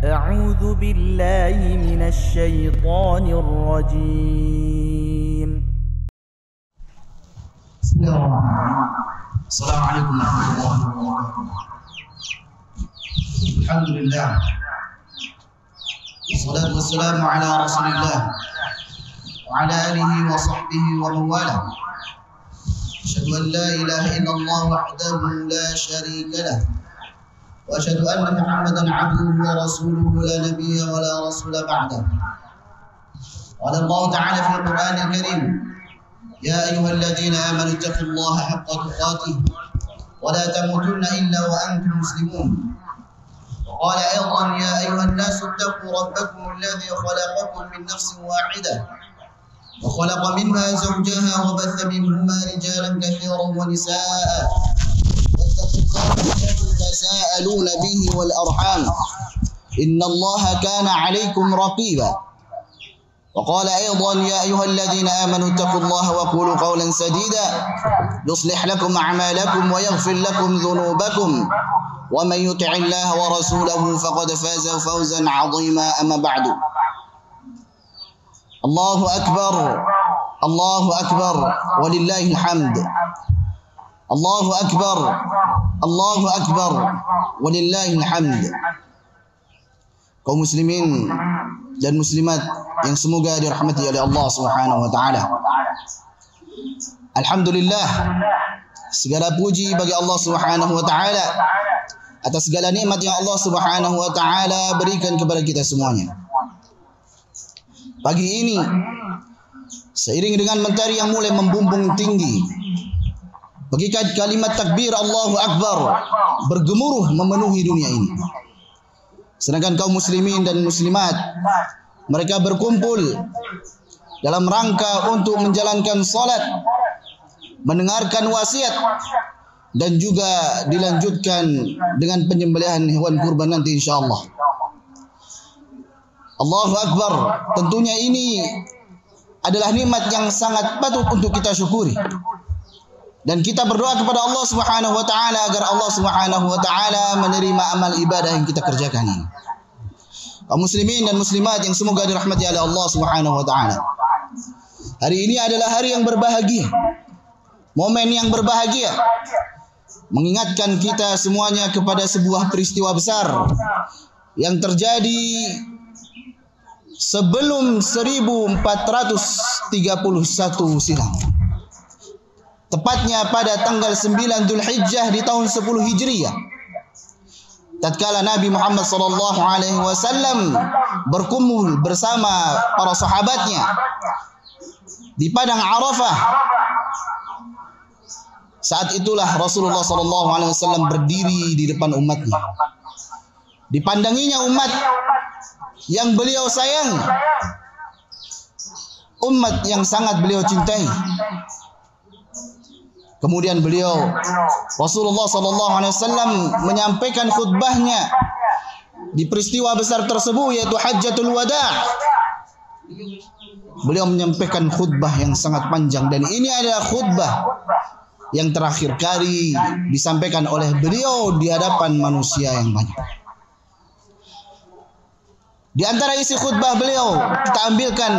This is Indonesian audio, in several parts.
أعوذ بالله من الشيطان الرجيم. بسم الله الرحمن الرحيم. السلام عليكم ورحمة الله وبركاته. الحمد لله والصلاة والسلام على رسول الله وعلى آله وصحبه ومن والاه. أشهد أن لا إله إلا الله وحده لا شريك له، وأشهد أن محمدا عبده ورسوله لا نبي ولا رسول بعده. قال الله تعالى في القرآن الكريم: يا أيها الذين آمنوا اتقوا الله حق تقاته ولا تموتن إلا وأنتم مسلمون. وقال أيضا: يا أيها الناس اتقوا ربكم الذي خلقكم من نفس واحدة وخلق منها زوجها وبث منهما رجالا كثيرا ونساء واتقوا الله الذي تساءلون به والأرحام إن الله كان عليكم رقيبا. وقال أيضا: يا أيها الذين آمنوا اتقوا الله وقولوا قولا سديدا يصلح لكم أعمالكم ويغفر لكم ذنوبكم ومن يطع الله ورسوله فقد فاز فوزا عظيما. أما بعد، الله أكبر الله أكبر ولله الحمد. الله أكبر الله أكبر ولله الحمد. Kaum muslimin dan muslimat yang semoga dirahmati oleh Allah Subhanahu wa taala. Alhamdulillah, segala puji bagi Allah Subhanahu wa taala atas segala nikmat yang Allah Subhanahu wa taala berikan kepada kita semuanya. Pagi ini, seiring dengan mentari yang mulai membumbung tinggi, bagikan kalimat takbir Allahu Akbar bergemuruh memenuhi dunia ini. Sedangkan kaum muslimin dan muslimat, mereka berkumpul dalam rangka untuk menjalankan salat, mendengarkan wasiat, dan juga dilanjutkan dengan penyembelihan hewan kurban nanti insyaallah. Allahu Akbar. Tentunya ini adalah nikmat yang sangat patut untuk kita syukuri. Dan kita berdoa kepada Allah Subhanahu wa taala agar Allah Subhanahu wa taala menerima amal ibadah yang kita kerjakan ini. Kaum muslimin dan muslimat yang semoga dirahmati oleh Allah Subhanahu wa taala. Hari ini adalah hari yang berbahagia. Momen yang berbahagia. Mengingatkan kita semuanya kepada sebuah peristiwa besar yang terjadi sebelum 1431 silam. Tepatnya pada tanggal 9 Dzulhijjah di tahun 10 Hijriah. Tatkala Nabi Muhammad sallallahu alaihi wasallam berkumpul bersama para sahabatnya di padang Arafah. Saat itulah Rasulullah sallallahu alaihi wasallam berdiri di depan umatnya. Dipandanginya umat yang beliau sayang, umat yang sangat beliau cintai. Kemudian Rasulullah sallallahu alaihi wasallam menyampaikan khutbahnya di peristiwa besar tersebut, yaitu Hajjatul Wada'. Beliau menyampaikan khutbah yang sangat panjang, dan ini adalah khutbah yang terakhir kali disampaikan oleh beliau di hadapan manusia yang banyak. Di antara isi khutbah beliau kita ambilkan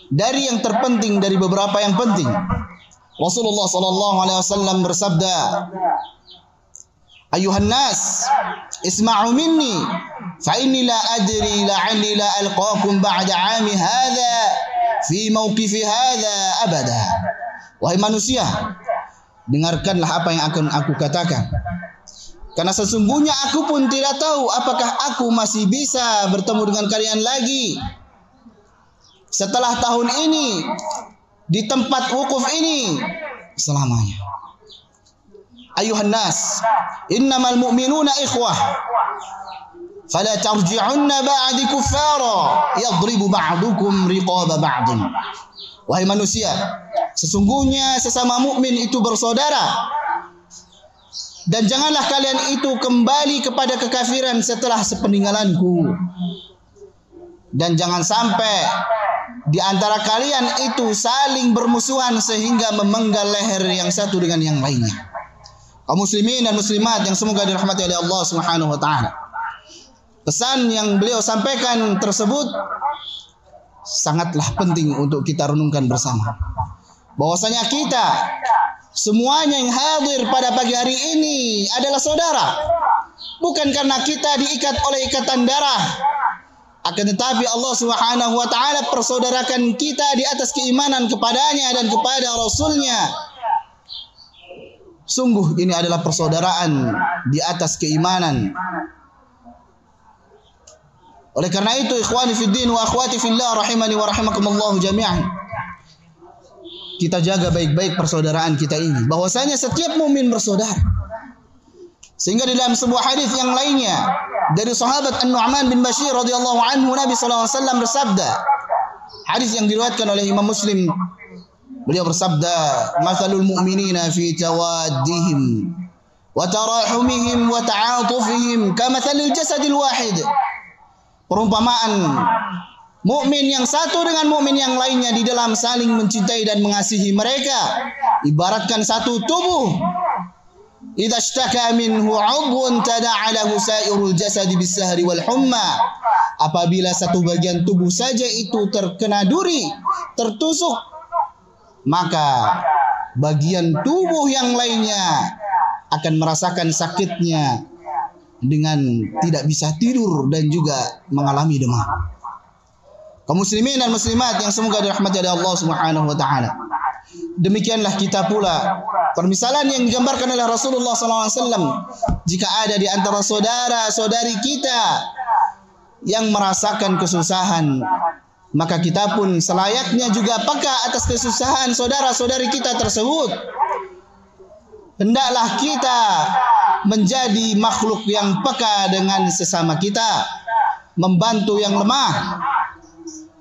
dari yang terpenting dari beberapa yang penting. Rasulullah sallallahu alaihi wasallam bersabda, "Ayuhan nas, isma'u minni, fa inni la adri la'alli la alqaakum ba'da 'ami hadha fi mawqifi hadha abada." Wahai manusia, dengarkanlah apa yang akan aku katakan. Karena sesungguhnya aku pun tidak tahu apakah aku masih bisa bertemu dengan kalian lagi setelah tahun ini di tempat wukuf ini selamanya. Ayuhan nas, innamal mu'minuna ikhwah, fala tarji'unna ba'di kuffara yadribu ba'dukum riqaba ba'din. Wahai manusia, sesungguhnya sesama mukmin itu bersaudara, dan janganlah kalian itu kembali kepada kekafiran setelah sepeninggalanku. Dan jangan sampai di antara kalian itu saling bermusuhan sehingga memenggal leher yang satu dengan yang lainnya. Kaum muslimin dan muslimat yang semoga dirahmati oleh Allah Subhanahu wa taala. pesan yang beliau sampaikan tersebut sangatlah penting untuk kita renungkan bersama. Bahwasanya kita semuanya yang hadir pada pagi hari ini adalah saudara. Bukan karena kita diikat oleh ikatan darah, akan tetapi Allah Subhanahu wa taala persaudarakan kita di atas keimanan kepadanya dan kepada Rasulnya. Sungguh ini adalah persaudaraan di atas keimanan. Oleh karena itu, ikhwani fid din wa akhwati fillah rahimani wa rahimakumullah jami'an, kita jaga baik-baik persaudaraan kita ini. Bahwasanya setiap mukmin bersaudara. Sehingga di dalam sebuah hadis yang lainnya dari sahabat An-Nu'man bin Bashir radhiyallahu anhu, Nabi sallallahu alaihi wasallam bersabda, hadis yang diriwayatkan oleh Imam Muslim, beliau bersabda, "Matsalul mu'minina fi tawaddihim wa tarahumihim wa ta'atufihim kamatsalil jasadil wahid." Perumpamaan mukmin yang satu dengan mukmin yang lainnya di dalam saling mencintai dan mengasihi mereka ibaratkan satu tubuh. Idza ishtaka minhu 'udwun tada'a lahu sa'irul jasadi bis-sahri wal humma. Apabila satu bagian tubuh saja itu terkena duri, tertusuk, maka bagian tubuh yang lainnya akan merasakan sakitnya dengan tidak bisa tidur dan juga mengalami demam. Kaum muslimin dan muslimat yang semoga dirahmati oleh Allah Subhanahu wa taala. Demikianlah kita pula permisalan yang digambarkan oleh Rasulullah SAW. Jika ada di antara saudara-saudari kita yang merasakan kesusahan, maka kita pun selayaknya juga peka atas kesusahan saudara-saudari kita tersebut. Hendaklah kita menjadi makhluk yang peka dengan sesama kita, membantu yang lemah,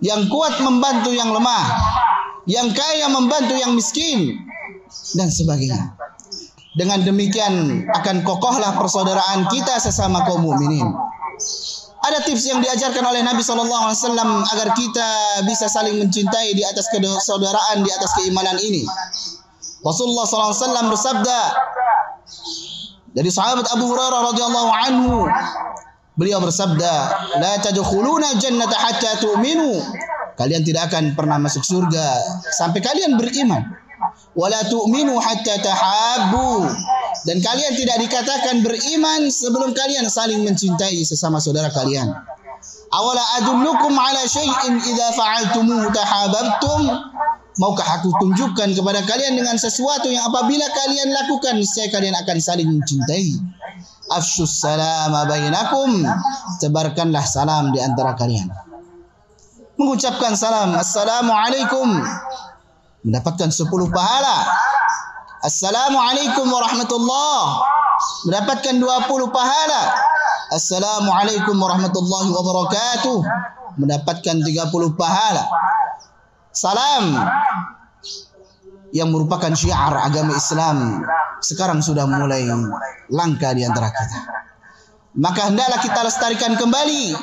yang kuat membantu yang lemah, yang kaya membantu yang miskin, dan sebagainya. Dengan demikian akan kokohlah persaudaraan kita sesama kaum mukminin. Ada tips yang diajarkan oleh Nabi SAW agar kita bisa saling mencintai di atas persaudaraan, di atas keimanan ini. Rasulullah SAW bersabda dari sahabat Abu Hurairah radhiyallahu anhu, beliau bersabda, "La tadkhuluna jannata hatta tu'minu." Kalian tidak akan pernah masuk surga sampai kalian beriman. Wala tu'minu hatta tahabbu. Dan kalian tidak dikatakan beriman sebelum kalian saling mencintai sesama saudara kalian. Awala adullukum ala syai'in idza fa'altumuhu tahabbtum. Maukah aku tunjukkan kepada kalian dengan sesuatu yang apabila kalian lakukan niscaya kalian akan saling mencintai. Afshus salama bainakum. Sebarkanlah salam di antara kalian. Mengucapkan salam, assalamualaikum, mendapatkan 10 pahala. Assalamualaikum warahmatullah, mendapatkan 20 pahala. Assalamualaikum warahmatullahi wabarakatuh, mendapatkan 30 pahala. Salam yang merupakan syiar agama Islam sekarang sudah mulai langka di antara kita. Maka hendaklah kita lestarikan kembali.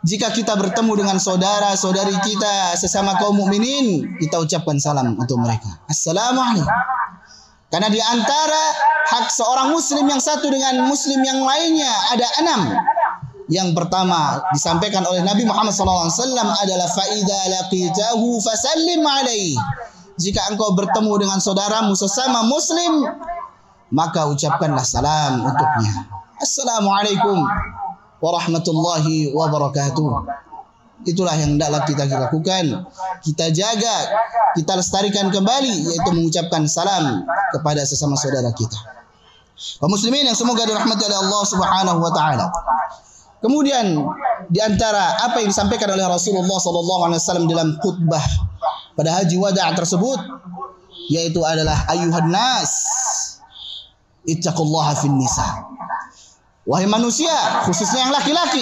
Jika kita bertemu dengan saudara-saudari kita sesama kaum mukminin, kita ucapkan salam untuk mereka. Assalamualaikum. Karena di antara hak seorang muslim yang satu dengan muslim yang lainnya ada 6. Yang pertama disampaikan oleh Nabi Muhammad SAW adalah fa'idza laqitahu fasallim alaihi. Jika engkau bertemu dengan saudaramu sesama muslim, maka ucapkanlah salam untuknya. Assalamualaikum warahmatullahi wabarakatuh. Itulah yang hendaklah kita lakukan. Kita jaga, kita lestarikan kembali, yaitu mengucapkan salam kepada sesama saudara kita. Kaum muslimin yang semoga dirahmati oleh Allah Subhanahu wa taala. Kemudian di antara apa yang disampaikan oleh Rasulullah SAW dalam khutbah pada haji wada' tersebut, yaitu adalah ayuhan nas ittaqullaha fin nisa. Wahai manusia, khususnya yang laki-laki,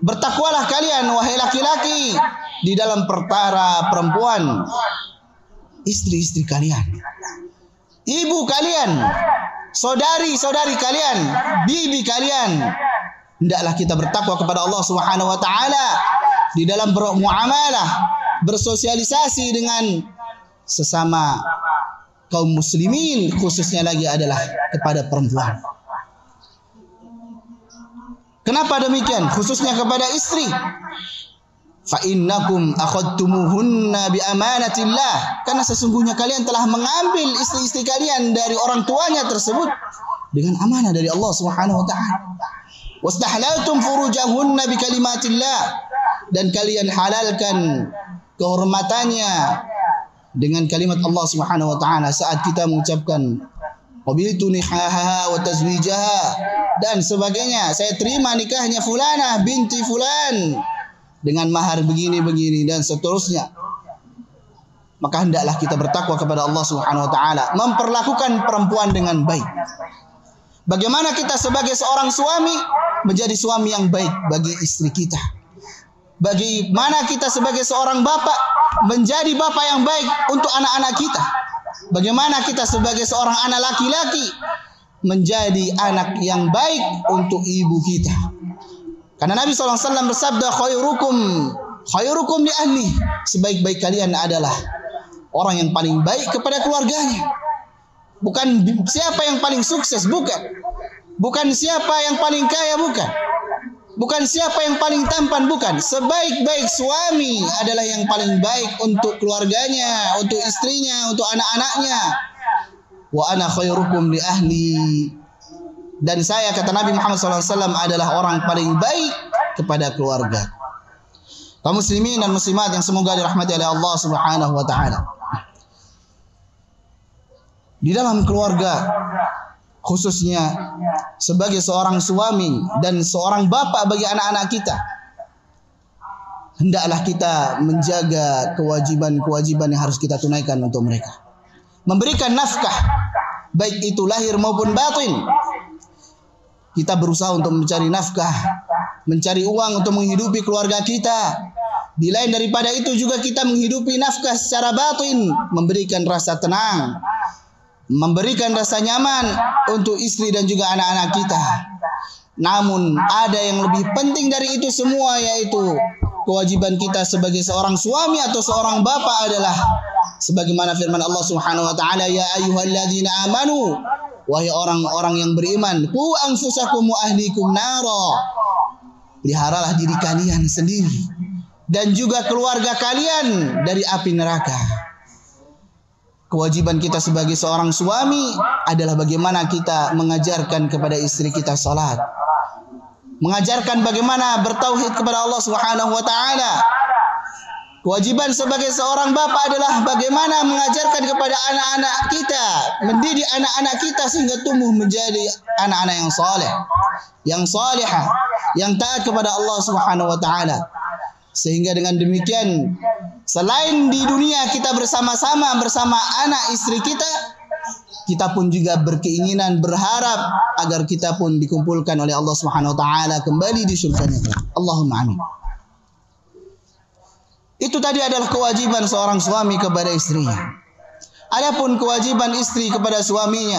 bertakwalah kalian wahai laki-laki di dalam perkara perempuan, istri-istri kalian, ibu kalian, saudari-saudari kalian, bibi kalian. Hendaklah kita bertakwa kepada Allah Subhanahu wa taala di dalam bermuamalah, bersosialisasi dengan sesama kaum muslimin, khususnya lagi adalah kepada perempuan. Kenapa demikian? Khususnya kepada istri. Fa innakum akhadtumuhunna bi amanatillah. Karena sesungguhnya kalian telah mengambil istri-istri kalian dari orang tuanya tersebut dengan amanah dari Allah Subhanahu wa taala. Wastahlaltum furujahunna bi kalimatillah. Dan kalian halalkan kehormatannya dengan kalimat Allah Subhanahu wa taala saat kita mengucapkan qabiltu nikahaha wa tazwijaha dan sebagainya. Saya terima nikahnya fulanah binti fulan dengan mahar begini-begini dan seterusnya. Maka hendaklah kita bertakwa kepada Allah Subhanahu wa taala, memperlakukan perempuan dengan baik. Bagaimana kita sebagai seorang suami menjadi suami yang baik bagi istri kita? Bagaimana kita sebagai seorang bapak menjadi bapak yang baik untuk anak-anak kita? Bagaimana kita sebagai seorang anak laki-laki menjadi anak yang baik untuk ibu kita? Karena Nabi SAW bersabda, khairukum li ahli. Sebaik-baik kalian adalah orang yang paling baik kepada keluarganya. Bukan siapa yang paling sukses, bukan. Bukan siapa yang paling kaya, bukan. Bukan siapa yang paling tampan, bukan. Sebaik-baik suami adalah yang paling baik untuk keluarganya, untuk istrinya, untuk anak-anaknya. Wa ana khairukum li ahli. Dan saya, kata Nabi Muhammad SAW, adalah orang paling baik kepada keluarga. Kaum muslimin dan muslimat yang semoga dirahmati oleh Allah Subhanahu wa taala. Di dalam keluarga, khususnya sebagai seorang suami dan seorang bapak bagi anak-anak kita, hendaklah kita menjaga kewajiban-kewajiban yang harus kita tunaikan untuk mereka. Memberikan nafkah, baik itu lahir maupun batin. Kita berusaha untuk mencari nafkah, mencari uang untuk menghidupi keluarga kita. Di lain daripada itu juga kita menghidupi nafkah secara batin, memberikan rasa tenang, memberikan rasa nyaman untuk istri dan juga anak-anak kita. Namun ada yang lebih penting dari itu semua, yaitu kewajiban kita sebagai seorang suami atau seorang bapak adalah sebagaimana firman Allah Subhanahu wa taala, ya ayyuhalladzina amanu, wahai orang-orang yang beriman, qu anfusakum wa ahlikum nara. Peliharalah diri kalian sendiri dan juga keluarga kalian dari api neraka. Kewajiban kita sebagai seorang suami adalah bagaimana kita mengajarkan kepada istri kita salat, mengajarkan bagaimana bertauhid kepada Allah Subhanahu wa taala. Kewajiban sebagai seorang bapak adalah bagaimana mengajarkan kepada anak-anak kita, mendidik anak-anak kita sehingga tumbuh menjadi anak-anak yang saleh, yang salihah, yang taat kepada Allah Subhanahu wa taala. Sehingga dengan demikian, selain di dunia kita bersama-sama bersama anak istri kita, kita pun juga berkeinginan, berharap agar kita pun dikumpulkan oleh Allah Subhanahu wa taala kembali di surganya. Allahumma amin. Itu tadi adalah kewajiban seorang suami kepada istrinya. Adapun kewajiban istri kepada suaminya,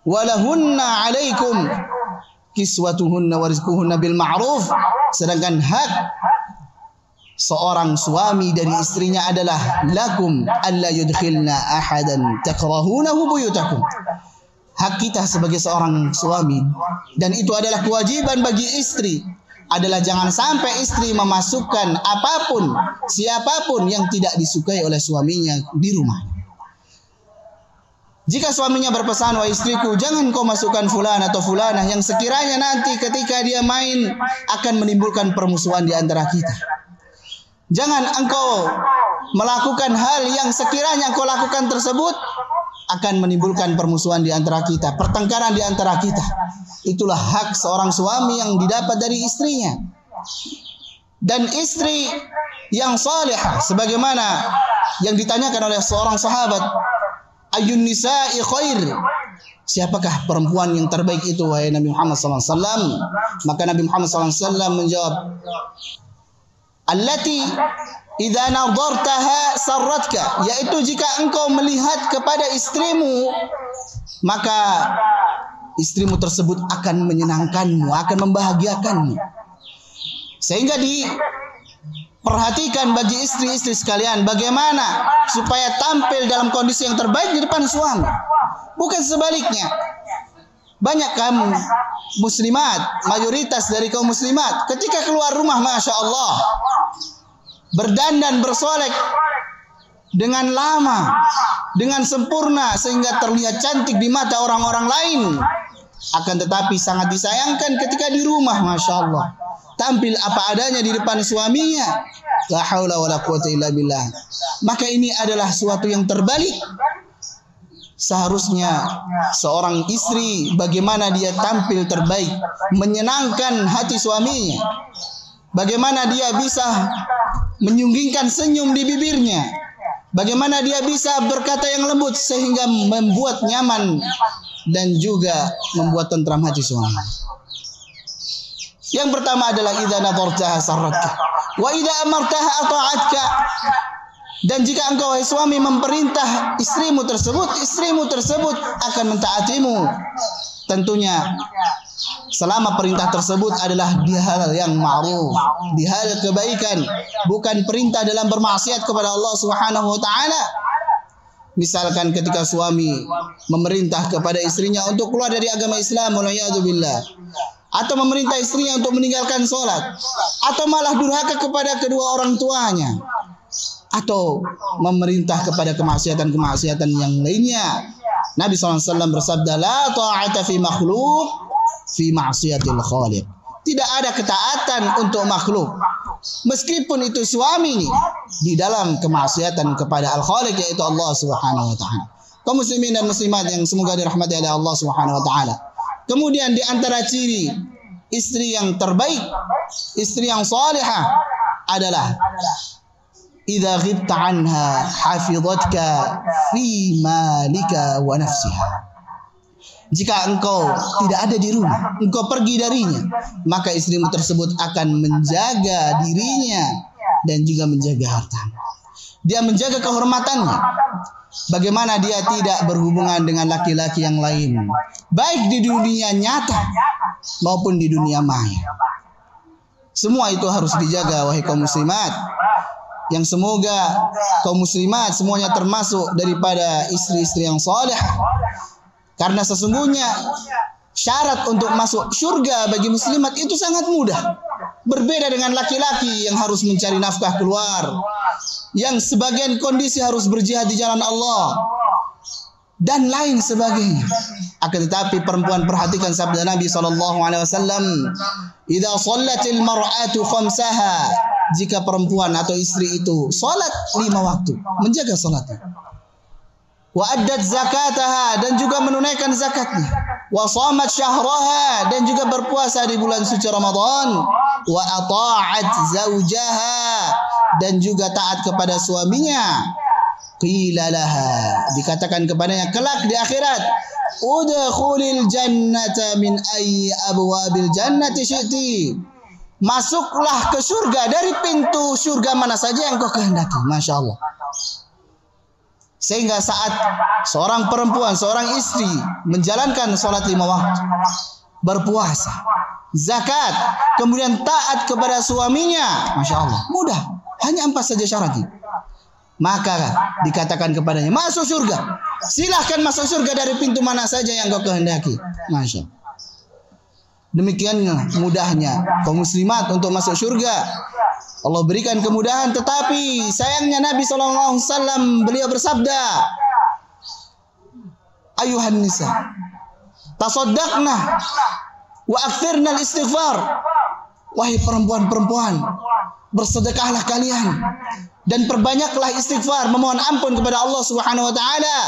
walahunna alaikum kiswatuhunna wa rizquhunna bil ma'ruf. Sedangkan hak seorang suami dari istrinya adalah lakum alla yudkhilna ahadan takrahunahu buyutakum. Hak kita sebagai seorang suami, dan itu adalah kewajiban bagi istri, adalah jangan sampai istri memasukkan apapun, siapapun yang tidak disukai oleh suaminya di rumah. Jika suaminya berpesan, wahai istriku, jangan kau masukkan fulan atau fulanah yang sekiranya nanti ketika dia main akan menimbulkan permusuhan di antara kita. Jangan engkau melakukan hal yang sekiranya engkau lakukan tersebut akan menimbulkan permusuhan di antara kita, pertengkaran di antara kita. Itulah hak seorang suami yang didapat dari istrinya. Dan istri yang salihah, sebagaimana yang ditanyakan oleh seorang sahabat, ayyun nisa'i khair, siapakah perempuan yang terbaik itu wahai Nabi Muhammad SAW? Maka Nabi Muhammad SAW menjawab, allati idza nadartaha sarratka, yaitu jika engkau melihat kepada istrimu, maka istrimu tersebut akan menyenangkanmu, akan membahagiakanmu. Sehingga diperhatikan bagi istri-istri sekalian bagaimana supaya tampil dalam kondisi yang terbaik di depan suami, bukan sebaliknya. Banyak kaum muslimat, mayoritas dari kaum muslimat ketika keluar rumah, Masya Allah, berdandan bersolek dengan lama, dengan sempurna sehingga terlihat cantik di mata orang-orang lain. Akan tetapi sangat disayangkan ketika di rumah, Masya Allah, tampil apa adanya di depan suaminya. La haula wala quwata illa billah. Maka ini adalah suatu yang terbalik. Seharusnya seorang istri bagaimana dia tampil terbaik, menyenangkan hati suaminya. Bagaimana dia bisa menyunggingkan senyum di bibirnya. Bagaimana dia bisa berkata yang lembut sehingga membuat nyaman dan juga membuat tentram hati suami. Yang pertama adalah idza nadartaha sarratka wa idza amartaha ata'atka. Dan jika engkau wahai suami memperintah istrimu tersebut akan mentaatimu. Tentunya selama perintah tersebut adalah di hal yang ma'ruf, di hal kebaikan, bukan perintah dalam bermaksiat kepada Allah Subhanahu wa taala. Misalkan ketika suami memerintah kepada istrinya untuk keluar dari agama Islam, waliyadzubillah, atau memerintah istrinya untuk meninggalkan sholat, atau malah durhaka kepada kedua orang tuanya, atau memerintah kepada kemaksiatan-kemaksiatan yang lainnya. Nabi SAW bersabda, la ta'ata fi makhluk fi ma'siyatil khaliq. Tidak ada ketaatan untuk makhluk, meskipun itu suami nih, di dalam kemaksiatan kepada Al-Khaliq, yaitu Allah Subhanahu wa taala. Kaum muslimin dan muslimat yang semoga dirahmati oleh Allah Subhanahu wa taala. Kemudian di antara ciri istri yang terbaik, istri yang salihah adalah idza ghibta anha hafizatka fi malika wa nafsiha. Jika engkau tidak ada di rumah, engkau pergi darinya, maka istrimu tersebut akan menjaga dirinya dan juga menjaga hartanya. Dia menjaga kehormatannya. Bagaimana dia tidak berhubungan dengan laki-laki yang lain, baik di dunia nyata maupun di dunia maya. Semua itu harus dijaga, wahai kaum muslimat. Yang semoga kaum muslimat semuanya termasuk daripada istri-istri yang saleh. Karena sesungguhnya syarat untuk masuk surga bagi muslimat itu sangat mudah. Berbeda dengan laki-laki yang harus mencari nafkah keluar, yang sebagian kondisi harus berjihad di jalan Allah, dan lain sebagainya. Akan tetapi perempuan, perhatikan sabda Nabi SAW, idza shallatil mar'atu khamsaha, jika perempuan atau istri itu salat 5 waktu, menjaga salatnya, wa addat zakataha, dan juga menunaikan zakatnya, wa shamat syahraha, dan juga berpuasa di bulan suci Ramadan, wa ata'at zaujaha, dan juga taat kepada suaminya, qila laha, dikatakan kepadanya kelak di akhirat, udkhulil jannata min ayyi abwabil jannati syi'ti, masuklah ke surga dari pintu surga mana saja yang kau kehendaki. Masya Allah. Sehingga saat seorang perempuan, seorang istri menjalankan sholat 5 waktu, berpuasa, zakat, kemudian taat kepada suaminya, Masya Allah, mudah, hanya 4 saja syaratnya, maka dikatakan kepadanya masuk surga. Silahkan masuk surga dari pintu mana saja yang kau kehendaki. Masya Allah. Demikianlah mudahnya kaum muslimat untuk masuk surga. Allah berikan kemudahan, tetapi sayangnya Nabi SAW beliau bersabda, ayuhan nisa tasaddaqna wa akthirna al-istighfar. Wahai perempuan-perempuan, bersedekahlah kalian dan perbanyaklah istighfar, memohon ampun kepada Allah Subhanahu wa taala.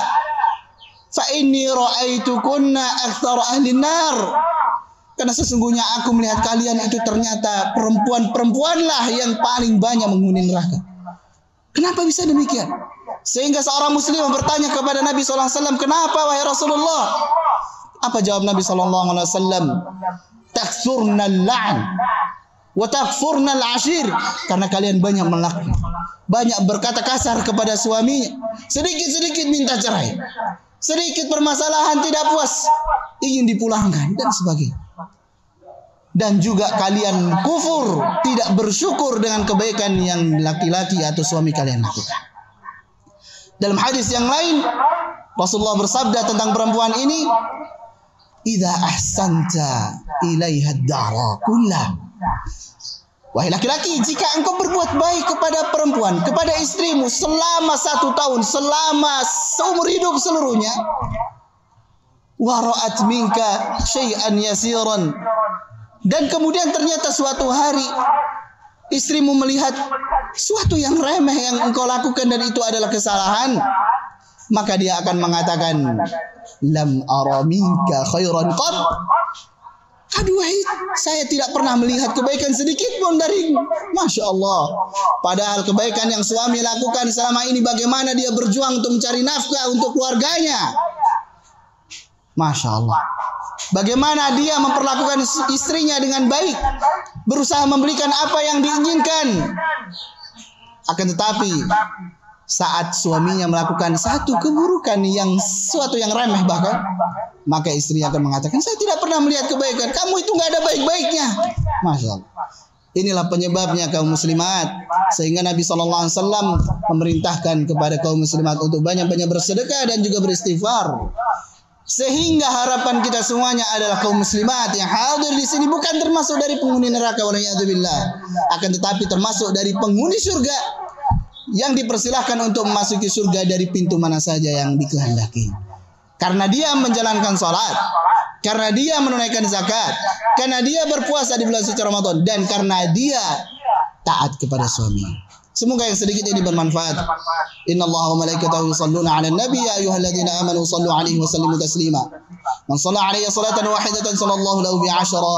Fa inni ra'aitukunna aktsar ahli nar. Karena sesungguhnya aku melihat kalian itu ternyata perempuan-perempuanlah yang paling banyak menghuni neraka. Kenapa bisa demikian? Sehingga seorang muslim bertanya kepada Nabi SAW, kenapa wahai Rasulullah? Apa jawab Nabi SAW? Taksurna al-la'n wa takfurna al-ashir. Karena kalian banyak melaknat, banyak berkata kasar kepada suaminya, sedikit-sedikit minta cerai, sedikit permasalahan tidak puas, ingin dipulangkan dan sebagainya. Dan juga kalian kufur, tidak bersyukur dengan kebaikan yang laki-laki atau suami kalian lakukan. Dalam hadis yang lain, Rasulullah bersabda tentang perempuan ini, idza ahsanta ilaiha ad-dara kullah. Wahai laki-laki, jika engkau berbuat baik kepada perempuan, kepada istrimu selama 1 tahun, selama seumur hidup seluruhnya, wa ra'at minka syai'an yasiran, dan kemudian ternyata suatu hari istrimu melihat suatu yang remeh yang engkau lakukan dan itu adalah kesalahan, maka dia akan mengatakan, lam ara minka khairan qad. Aduh, saya tidak pernah melihat kebaikan sedikit pun darimu. Masya Allah. Padahal kebaikan yang suami lakukan selama ini, bagaimana dia berjuang untuk mencari nafkah untuk keluarganya. Masya Allah. Bagaimana dia memperlakukan istrinya dengan baik, berusaha memberikan apa yang diinginkan. Akan tetapi saat suaminya melakukan satu keburukan, suatu yang remeh bahkan, maka istrinya akan mengatakan, saya tidak pernah melihat kebaikan. Kamu itu nggak ada baik-baiknya. Masya Allah. Inilah penyebabnya kaum muslimat, sehingga Nabi SAW memerintahkan kepada kaum muslimat untuk banyak-banyak bersedekah dan juga beristighfar. Sehingga harapan kita semuanya adalah kaum muslimat yang hadir di sini bukan termasuk dari penghuni neraka waliyadzubillah, akan tetapi termasuk dari penghuni surga yang dipersilahkan untuk memasuki surga dari pintu mana saja yang dikehendaki. Karena dia menjalankan salat, karena dia menunaikan zakat, karena dia berpuasa di bulan suci Ramadan, dan karena dia taat kepada suami. Semoga yang sedikit ini bermanfaat. Innallaha wa malaikatahu yusholluna 'alan nabi ya ayyuhalladzina amanu shallu 'alaihi wa sallimu taslima. Man shalla 'alayya salatan wahidatan sallallahu lahu bi 'ashra.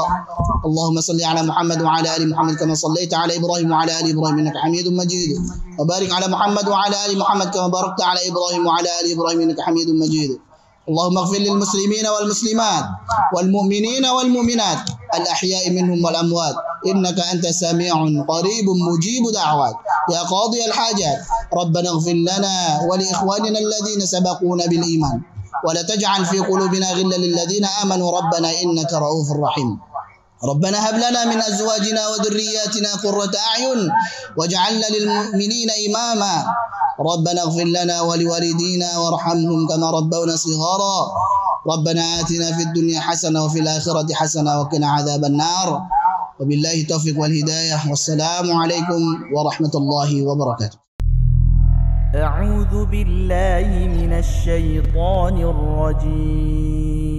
Allahumma shalli 'ala Muhammad wa 'ala ali Muhammad kama shallaita 'ala Ibrahim wa 'ala ali Ibrahim innaka Hamidum Majid. Wa barik 'ala Muhammad wa 'ala ali Muhammad kama barakta 'ala Ibrahim wa 'ala ali Ibrahim innaka Hamidum Majid. اللهم اغفر للمسلمين والمسلمات والمؤمنين والمؤمنات الأحياء منهم والأموات إنك أنت سميع قريب مجيب دعوات يا قاضي الحاجات ربنا اغفر لنا ولإخواننا الذين سبقونا بالإيمان ولا تجعل في قلوبنا غلا للذين آمنوا ربنا إنك رؤوف رحيم ربنا هب لنا من أزواجنا وذرياتنا قرة أعين واجعلنا للمؤمنين إماما ربنا اغفر لنا ولوالدينا وارحمهم كما ربونا صغارا ربنا آتنا في الدنيا حسنة وفي الآخرة حسنة وقنا عذاب النار وبالله التوفيق والهداية والسلام عليكم ورحمة الله وبركاته. أعوذ بالله من الشيطان الرجيم.